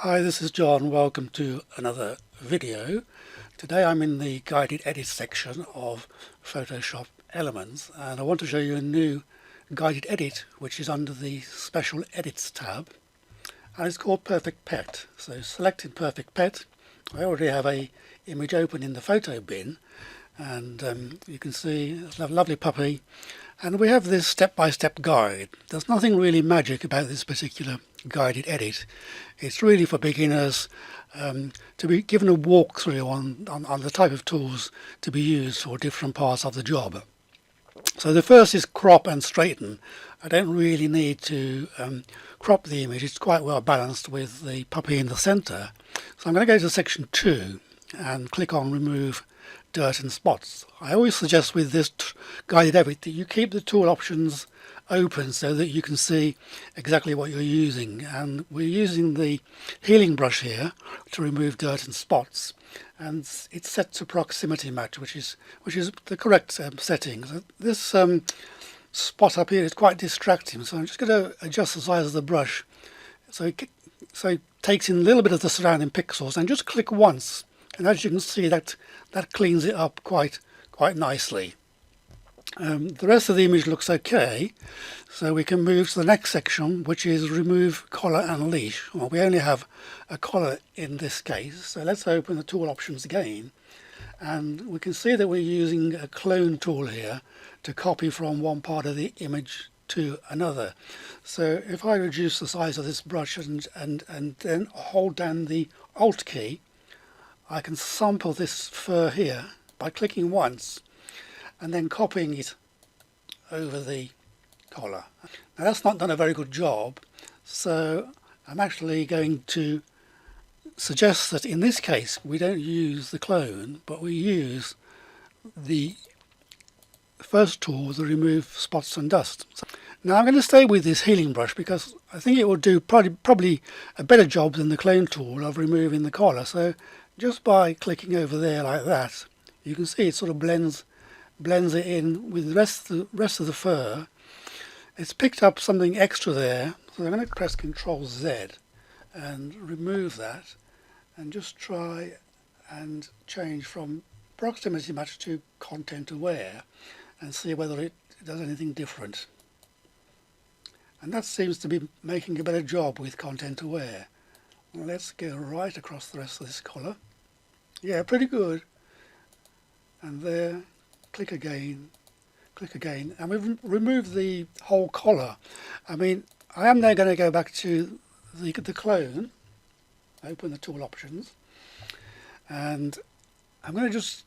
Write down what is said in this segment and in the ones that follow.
Hi, this is John. Welcome to another video. Today I'm in the guided edit section of Photoshop Elements, and I want to show you a new guided edit which is under the Special Edits tab, and it's called Perfect Pet. So selecting Perfect Pet, I already have a image open in the photo bin, and you can see it's a lovely puppy, and we have this step-by-step guide. There's nothing really magic about this particular guided edit. It's really for beginners to be given a walkthrough on the type of tools to be used for different parts of the job. So the first is crop and straighten. I don't really need to crop the image. It's quite well balanced with the puppy in the center. So I'm going to go to section 2 and click on remove dirt and spots. I always suggest with this guided edit that you keep the tool options open so that you can see exactly what you're using, and we're using the healing brush here to remove dirt and spots, and it's set to proximity match, which is the correct setting. So this spot up here is quite distracting, so I'm just going to adjust the size of the brush so it takes in a little bit of the surrounding pixels, and just click once, and as you can see that cleans it up quite nicely. The rest of the image looks okay, so we can move to the next section, which is remove collar and leash. Well, we only have a collar in this case, so let's open the tool options again, and we can see that we're using a clone tool here to copy from one part of the image to another. So if I reduce the size of this brush and then hold down the Alt key, I can sample this fur here by clicking once and then copying it over the collar. Now that's not done a very good job, so I'm actually going to suggest that in this case we don't use the clone, but we use the first tool, the remove spots and dust. So now I'm going to stay with this healing brush because I think it will do probably a better job than the clone tool of removing the collar. So just by clicking over there like that, you can see it sort of blends it in with the rest of the fur. It's picked up something extra there, so I'm going to press Ctrl Z and remove that, and just try and change from proximity match to content aware and see whether it does anything different. And that seems to be making a better job with content aware. Well, let's go right across the rest of this collar. Yeah, pretty good. And there, click again, and we've removed the whole collar. I mean, I am now going to go back to the clone, open the tool options, and I'm going to just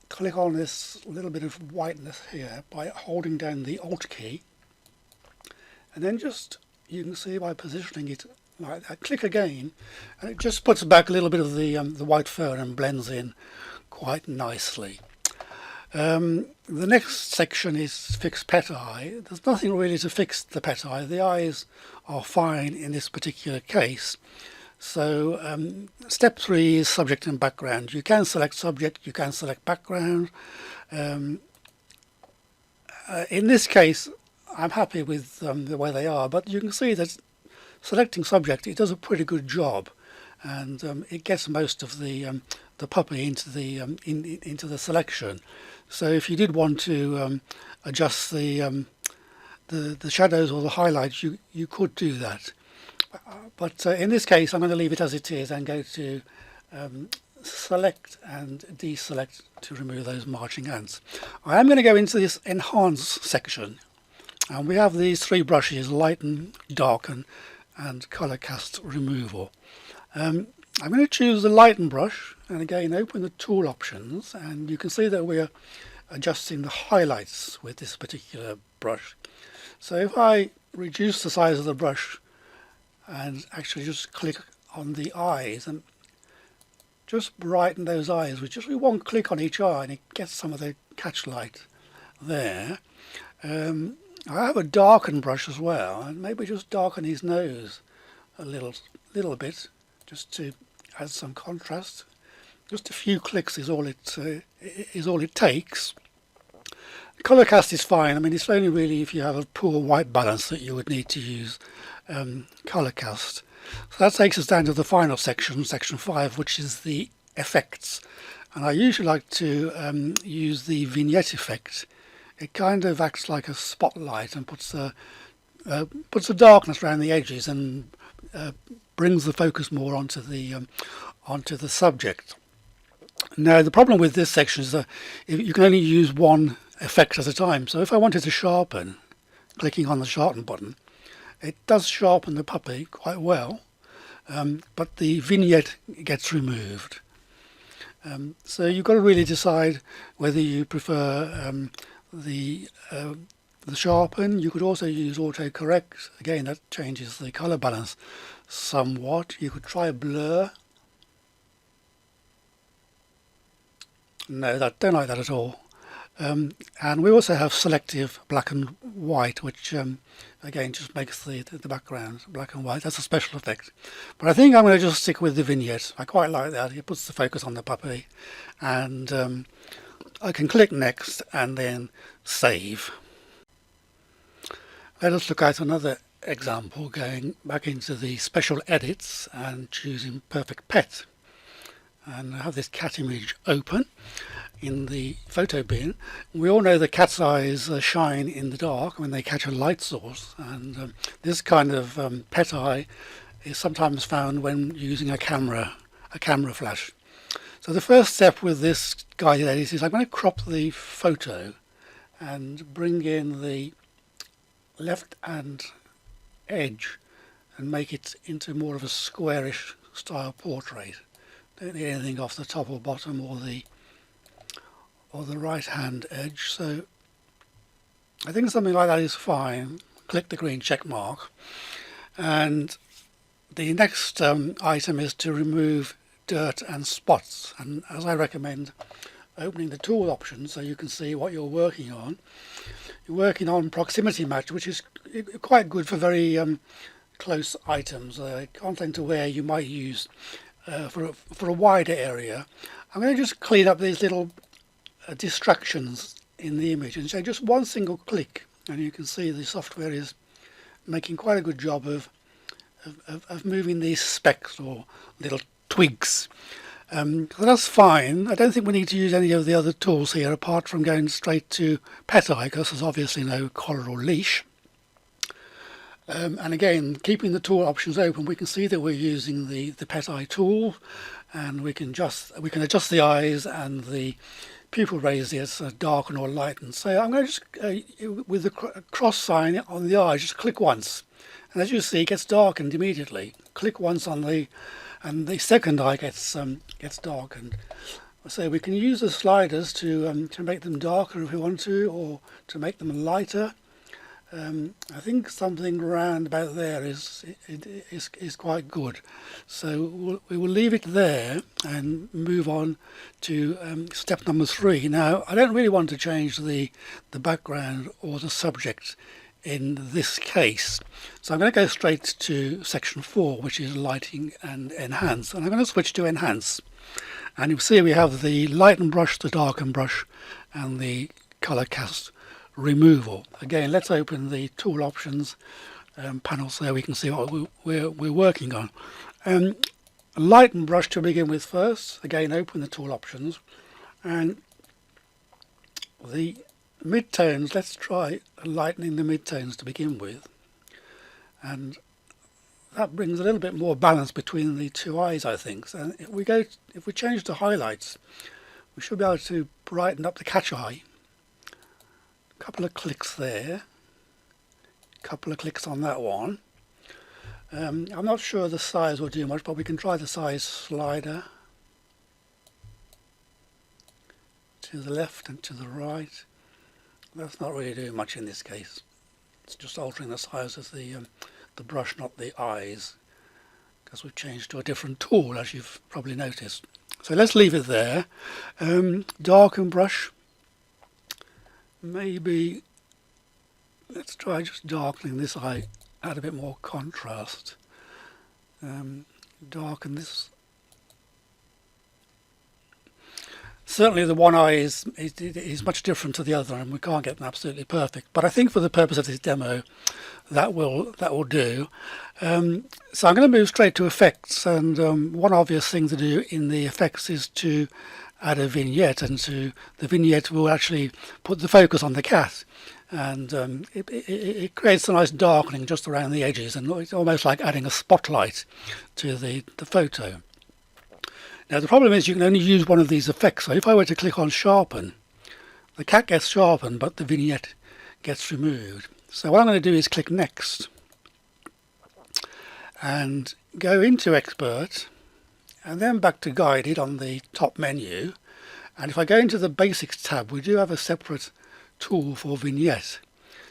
click on this little bit of whiteness here by holding down the Alt key, and then just, you can see by positioning it like that, click again, and it just puts back a little bit of the white fur and blends in quite nicely. The next section is fix pet eye. There's nothing really to fix the pet eye. The eyes are fine in this particular case. So step 3 is subject and background. You can select subject, you can select background. In this case I'm happy with the way they are, but you can see that selecting subject, it does a pretty good job, and it gets most of the puppy into the selection. So if you did want to adjust the shadows or the highlights, you could do that. But in this case, I'm going to leave it as it is and go to select and deselect to remove those marching ants. I am going to go into this enhance section, and we have these 3 brushes: lighten, darken, and color cast removal. I'm going to choose the Lighten brush, and again open the tool options, and you can see that we're adjusting the highlights with this particular brush. So if I reduce the size of the brush and actually just click on the eyes and just brighten those eyes with just one click on each eye, and it gets some of the catch light there. I have a darken brush as well, and maybe just darken his nose a little bit, just to add some contrast. Just a few clicks is all it takes. Color cast is fine. I mean, it's only really if you have a poor white balance that you would need to use color cast. So that takes us down to the final section, section 5, which is the effects. And I usually like to use the Vignette Effect. It kind of acts like a spotlight and puts a darkness around the edges and brings the focus more onto the subject. Now the problem with this section is that you can only use one effect at a time. So if I wanted to sharpen, clicking on the sharpen button, it does sharpen the puppy quite well, but the vignette gets removed. So you've got to really decide whether you prefer the sharpen. You could also use autocorrect. Again, that changes the color balance somewhat. You could try blur. No, I don't like that at all. And we also have selective black and white, which again just makes the background black and white. That's a special effect. But I think I'm going to just stick with the vignette. I quite like that. It puts the focus on the puppy. And I can click next and then save. Let us look at another example, going back into the special edits and choosing Perfect Pet. And I have this cat image open in the photo bin. We all know the cat's eyes shine in the dark when they catch a light source, and this kind of pet eye is sometimes found when using a camera flash. So the first step with this guided edit is I'm going to crop the photo and bring in the left hand edge and make it into more of a squarish style portrait. Don't need anything off the top or bottom or the right hand edge, so I think something like that is fine. Click the green check mark, and the next item is to remove dirt and spots, and as I recommend, opening the tool option so you can see what you're working on. You're working on proximity match, which is quite good for very close items, content aware you might use for a wider area. I'm going to just clean up these little distractions in the image and say just one single click, and you can see the software is making quite a good job of moving these specks or little twigs. So that's fine. I don't think we need to use any of the other tools here apart from going straight to pet eye, because there's obviously no collar or leash. And again, keeping the tool options open, we can see that we're using the pet eye tool, and we can adjust the eyes and the pupil radius, darken or lighten. So I'm going to just with the cross sign on the eye, just click once, and as you see, it gets darkened immediately. Click once on and the second eye gets darkened. So we can use the sliders to make them darker if we want to, or to make them lighter. I think something around about there is quite good. So we will leave it there and move on to step number 3. Now, I don't really want to change the background or the subject in this case. So I'm going to go straight to section 4, which is lighting and enhance. And I'm going to switch to enhance. And you'll see we have the lighten brush, the darken brush, and the color cast removal. Again, let's open the tool options panel so we can see what we're working on. Lighten brush to begin with first. Again, open the tool options, and the midtones, let's try lightening the midtones to begin with, and that brings a little bit more balance between the two eyes, I think. So if we change to highlights, we should be able to brighten up the catch eye. A couple of clicks there, a couple of clicks on that one. I'm not sure the size will do much, but we can try the size slider to the left and to the right. That's not really doing much in this case. It's just altering the size of the brush, not the eyes, because we've changed to a different tool, as you've probably noticed. So let's leave it there. Darken brush. Maybe let's try just darkening this eye, add a bit more contrast. Darken this. Certainly the one eye is much different to the other, and we can't get them absolutely perfect. But I think for the purpose of this demo, that will do. So I'm going to move straight to effects, and one obvious thing to do in the effects is to add a vignette, and the vignette will actually put the focus on the cat, and it creates a nice darkening just around the edges, and it's almost like adding a spotlight to the photo. Now the problem is you can only use one of these effects, so if I were to click on sharpen, the cat gets sharpened but the vignette gets removed. So what I'm going to do is click next and go into expert and then back to guided on the top menu, and if I go into the basics tab, we do have a separate tool for vignette,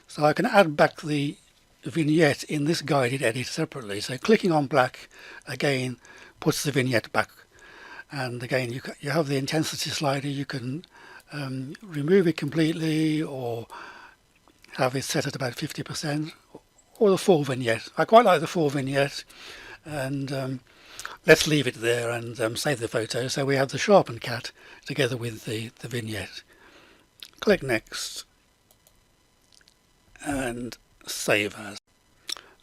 so I can add back the vignette in this guided edit separately. So clicking on black again puts the vignette back, and again you have the intensity slider. You can remove it completely or have it set at about 50%, or the full vignette. I quite like the full vignette, and let's leave it there and save the photo. So we have the sharpened cat together with the vignette. Click next and save as.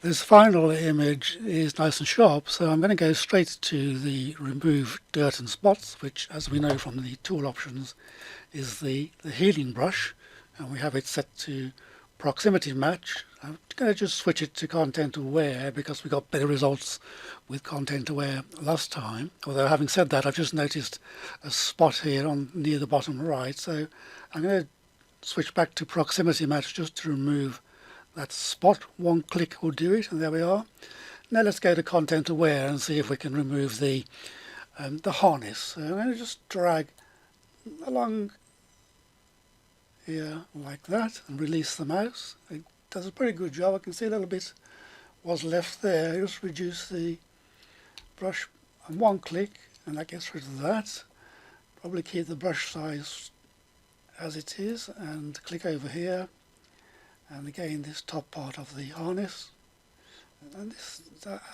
This final image is nice and sharp, so I'm going to go straight to the remove dirt and spots, which, as we know from the tool options, is the healing brush, and we have it set to proximity match. I'm going to just switch it to content aware because we got better results with content aware last time. Although having said that, I've just noticed a spot here on near the bottom right, so I'm going to switch back to proximity match just to remove that spot. One click will do it, and there we are. Now let's go to content aware and see if we can remove the harness. So I'm going to just drag along here like that and release the mouse. It does a pretty good job. I can see a little bit was left there. Just reduce the brush on one click and that gets rid of that. Probably keep the brush size as it is and click over here, and again this top part of the harness, and this,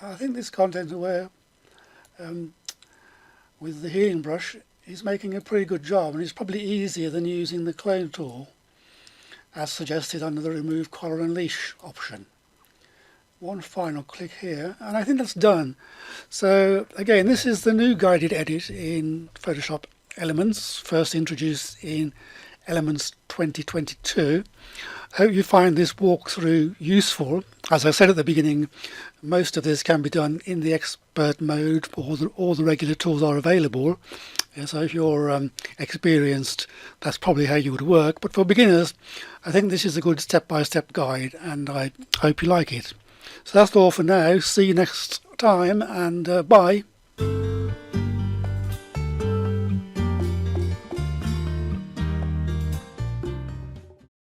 I think this content aware with the healing brush is making a pretty good job, and it's probably easier than using the clone tool as suggested under the remove collar and leash option. One final click here and I think that's done. So again, this is the new guided edit in Photoshop Elements, first introduced in Elements 2022. Hope you find this walkthrough useful. As I said at the beginning, most of this can be done in the expert mode. All the regular tools are available. So if you're experienced, that's probably how you would work. But for beginners, I think this is a good step-by-step guide, and I hope you like it. So that's all for now. See you next time, and bye.